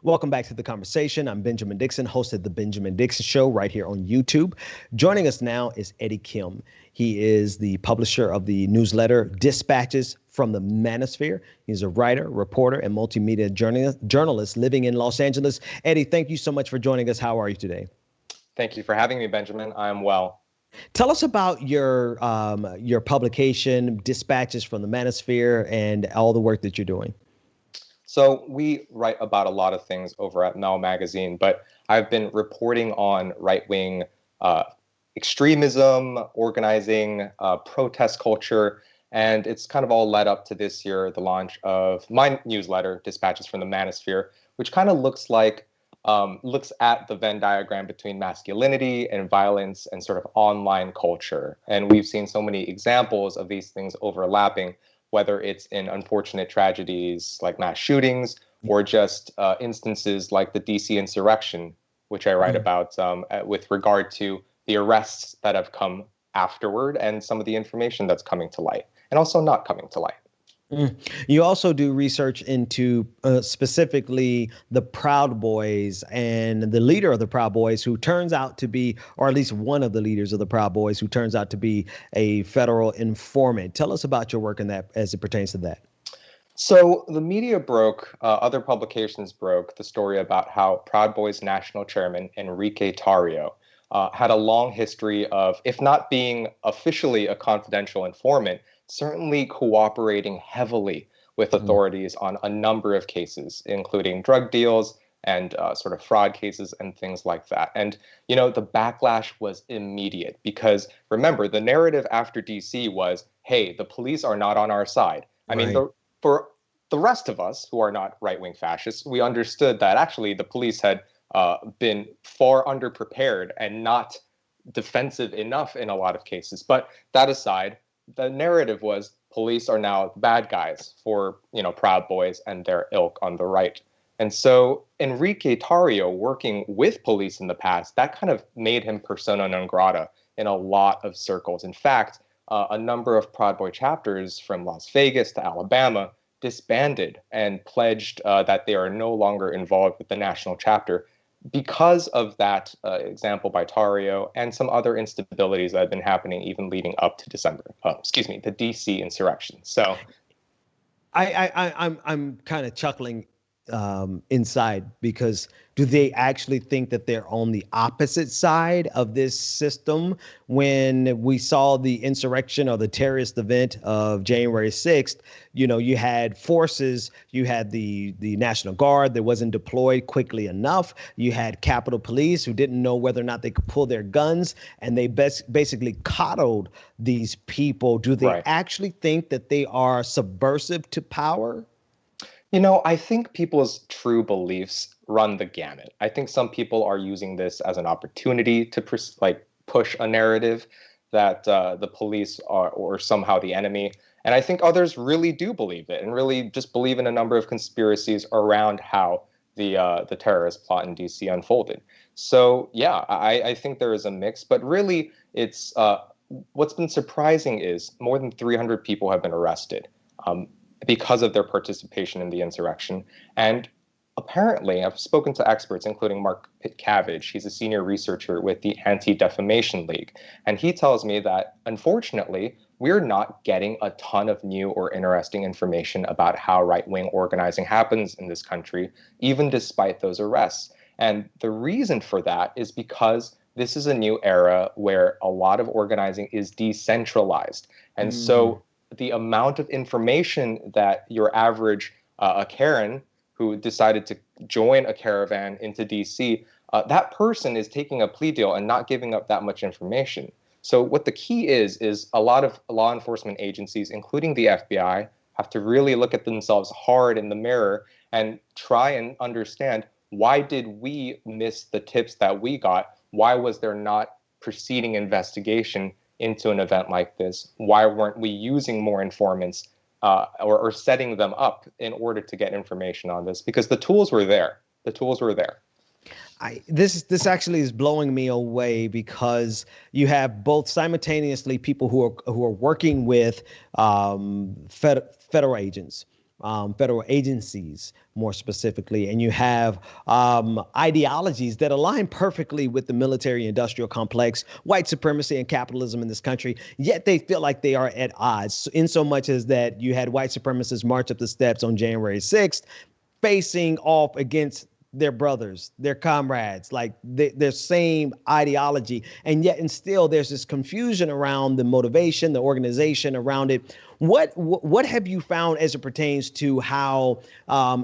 Welcome back to the conversation. I'm Benjamin Dixon, host of the Benjamin Dixon Show right here on YouTube. Joining us now is Eddie Kim. He is the publisher of the newsletter Dispatches from the Manosphere. He's a writer, reporter, and multimedia journalist living in Los Angeles. Eddie, thank you so much for joining us. How are you today? Thank you for having me, Benjamin. I'm well. Tell us about your publication, Dispatches from the Manosphere, and all the work that you're doing. So we write about a lot of things over at Mel Magazine, but I've been reporting on right-wing extremism, organizing, protest culture, and it's kind of all led up to this year, the launch of my newsletter, Dispatches from the Manosphere, which kind of looks at the Venn diagram between masculinity and violence and sort of online culture. And we've seen so many examples of these things overlapping, whether it's in unfortunate tragedies like mass shootings or just instances like the DC insurrection, which I write about with regard to the arrests that have come afterward and some of the information that's coming to light and also not coming to light. You also do research into specifically the Proud Boys and the leader of the Proud Boys, who turns out to be, or at least one of the leaders of the Proud Boys, who turns out to be a federal informant. Tell us about your work in that as it pertains to that. So the media broke, other publications broke the story about how Proud Boys national chairman Enrique Tario had a long history of, if not being officially a confidential informant, certainly cooperating heavily with authorities on a number of cases, including drug deals and sort of fraud cases and things like that. And, you know, the backlash was immediate because, remember, the narrative after DC was, hey, the police are not on our side. I mean, for the rest of us who are not right-wing fascists, we understood that actually the police had been far underprepared and not defensive enough in a lot of cases. But that aside, the narrative was police are now bad guys for, you know, Proud Boys and their ilk on the right. And so Enrique Tario working with police in the past, that kind of made him persona non grata in a lot of circles. In fact, a number of Proud Boy chapters from Las Vegas to Alabama disbanded and pledged that they are no longer involved with the national chapter because of that example by Tario and some other instabilities that have been happening even leading up to the DC insurrection. So I'm kind of chuckling inside, because do they actually think that they're on the opposite side of this system? When we saw the insurrection or the terrorist event of January 6th, you know, you had forces, you had the National Guard that wasn't deployed quickly enough. You had Capitol Police who didn't know whether or not they could pull their guns, and they basically coddled these people. Do they actually think that they are subversive to power? You know, I think people's true beliefs run the gamut. I think some people are using this as an opportunity to push a narrative that the police are or somehow the enemy. And I think others really do believe it and really just believe in a number of conspiracies around how the terrorist plot in DC unfolded. So, yeah, I think there is a mix. But really, it's what's been surprising is more than 300 people have been arrested because of their participation in the insurrection. And apparently, I've spoken to experts, including Mark Pitcavage. He's a senior researcher with the Anti-Defamation League. And he tells me that, unfortunately, we're not getting a ton of new or interesting information about how right-wing organizing happens in this country, even despite those arrests. And the reason for that is because this is a new era where a lot of organizing is decentralized. And so the amount of information that your average a Karen who decided to join a caravan into DC, that person is taking a plea deal and not giving up that much information. So what the key is a lot of law enforcement agencies, including the FBI, have to really look at themselves hard in the mirror and try and understand, why did we miss the tips that we got? Why was there not preceding investigation into an event like this? Why weren't we using more informants or setting them up in order to get information on this? Because the tools were there. The tools were there. This actually is blowing me away, because you have both simultaneously people who are working with federal agents, federal agencies more specifically, and you have ideologies that align perfectly with the military industrial complex, white supremacy, and capitalism in this country, yet they feel like they are at odds, in so much as that you had white supremacists march up the steps on January 6th, facing off against their brothers, their comrades, like their same ideology. And still there's this confusion around the motivation, the organization around it. What have you found as it pertains to how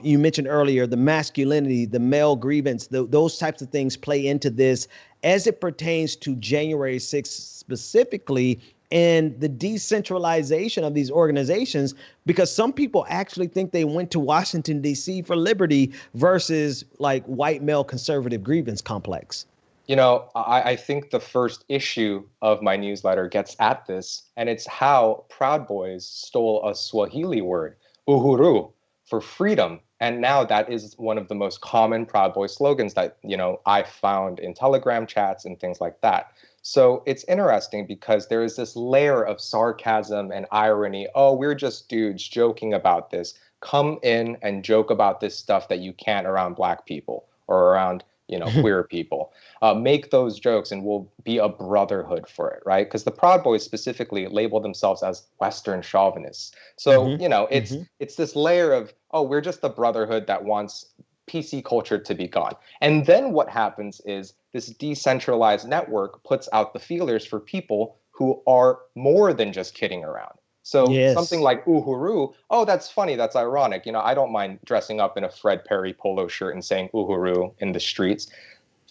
you mentioned earlier, the masculinity, the male grievance, those types of things play into this as it pertains to January 6th specifically, and the decentralization of these organizations, because some people actually think they went to Washington, D.C. for liberty versus like white male conservative grievance complex? I think the first issue of my newsletter gets at this, and it's how Proud Boys stole a Swahili word, uhuru, for freedom. And now that is one of the most common Proud Boy slogans that, I found in Telegram chats and things like that. So it's interesting because there is this layer of sarcasm and irony. Oh, we're just dudes joking about this. Come in and joke about this stuff that you can't around Black people or around, queer people. Make those jokes and we'll be a brotherhood for it, right? Because the Proud Boys specifically label themselves as Western chauvinists. So, it's this layer of, oh, we're just the brotherhood that wants PC culture to be gone. And then what happens is this decentralized network puts out the feelers for people who are more than just kidding around. So something like uhuru, oh, that's funny, that's ironic. I don't mind dressing up in a Fred Perry polo shirt and saying uhuru in the streets.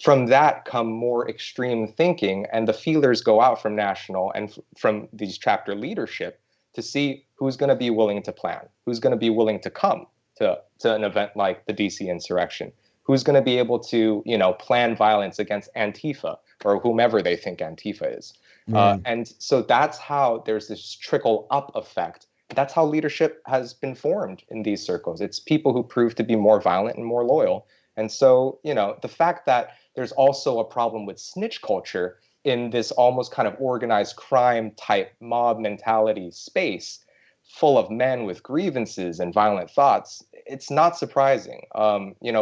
From that come more extreme thinking, and the feelers go out from national and from these chapter leadership to see who's going to be willing to plan, who's going to be willing to come to an event like the DC insurrection, who's going to be able to, plan violence against Antifa or whomever they think Antifa is. And so that's how there's this trickle up effect. That's how leadership has been formed in these circles. It's people who prove to be more violent and more loyal. And so, the fact that there's also a problem with snitch culture in this almost kind of organized crime type mob mentality space full of men with grievances and violent thoughts, it's not surprising.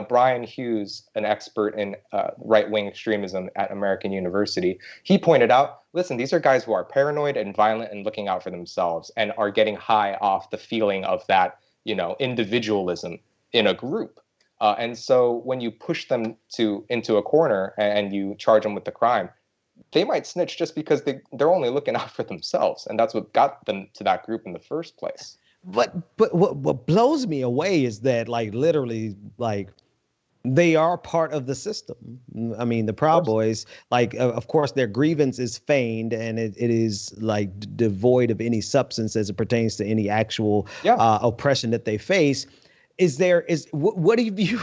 Brian Hughes, an expert in right-wing extremism at American University, he pointed out, listen, these are guys who are paranoid and violent and looking out for themselves and are getting high off the feeling of that, individualism in a group. And so when you push them into a corner and you charge them with the crime, they might snitch just because they're only looking out for themselves. And that's what got them to that group in the first place. But what blows me away is that literally they are part of the system. I mean, the Proud Boys, of course, their grievance is feigned and it is devoid of any substance as it pertains to any actual oppression that they face. What do you view?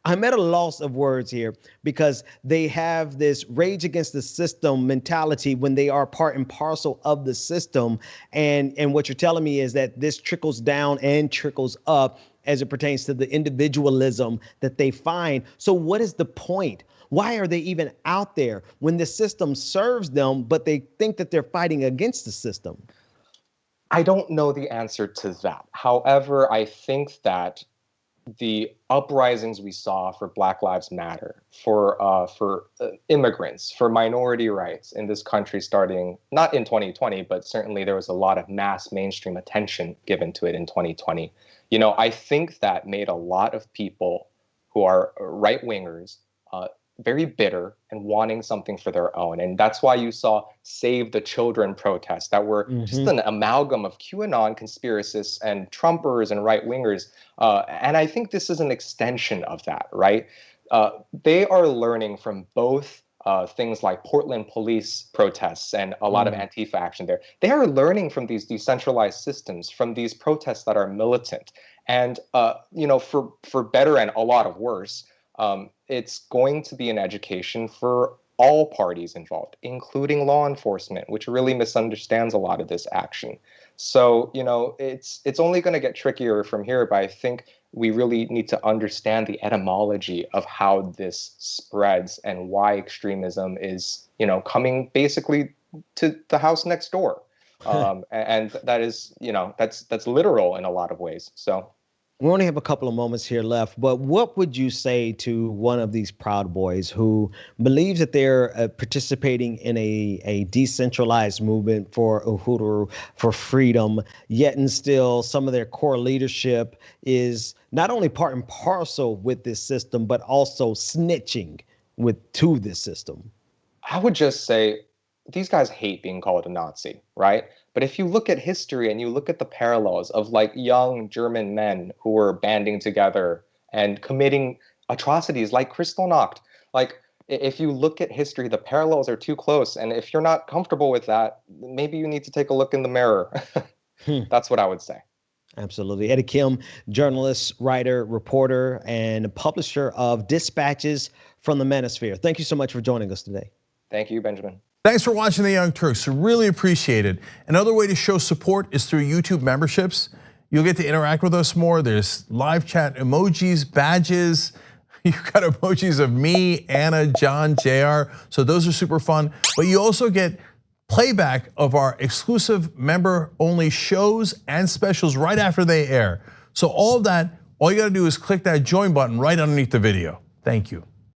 I'm at a loss of words here because they have this rage against the system mentality when they are part and parcel of the system. And what you're telling me is that this trickles down and trickles up as it pertains to the individualism that they find. So what is the point? Why are they even out there when the system serves them, but they think that they're fighting against the system? I don't know the answer to that. However, I think that the uprisings we saw for Black Lives Matter, for immigrants, for minority rights in this country starting, not in 2020, but certainly there was a lot of mass mainstream attention given to it in 2020. I think that made a lot of people who are right-wingers very bitter and wanting something for their own. And that's why you saw Save the Children protests that were just an amalgam of QAnon conspiracists and Trumpers and right-wingers. And I think this is an extension of that, right? They are learning from both things like Portland police protests and a lot of Antifa action there. They are learning from these decentralized systems, from these protests that are militant. And, for better and a lot of worse, it's going to be an education for all parties involved, including law enforcement, which really misunderstands a lot of this action. So, it's only going to get trickier from here, but I think we really need to understand the etymology of how this spreads and why extremism is, coming basically to the house next door. And that is, that's literal in a lot of ways. So we only have a couple of moments here left, but what would you say to one of these Proud Boys who believes that they're participating in a decentralized movement for Uhuru, for freedom, yet and still some of their core leadership is not only part and parcel with this system, but also snitching to this system? I would just say these guys hate being called a Nazi, right? But if you look at history and you look at the parallels of like young German men who were banding together and committing atrocities like Kristallnacht, like if you look at history, the parallels are too close. And if you're not comfortable with that, maybe you need to take a look in the mirror. That's what I would say. Absolutely. Eddie Kim, journalist, writer, reporter, and publisher of Dispatches from the Manosphere. Thank you so much for joining us today. Thank you, Benjamin. Thanks for watching The Young Turks. Really appreciate it. Another way to show support is through YouTube memberships. You'll get to interact with us more. There's live chat emojis, badges. You've got emojis of me, Anna, John, JR. So those are super fun. But you also get playback of our exclusive member-only shows and specials right after they air. So all of that, all you gotta do is click that join button right underneath the video. Thank you.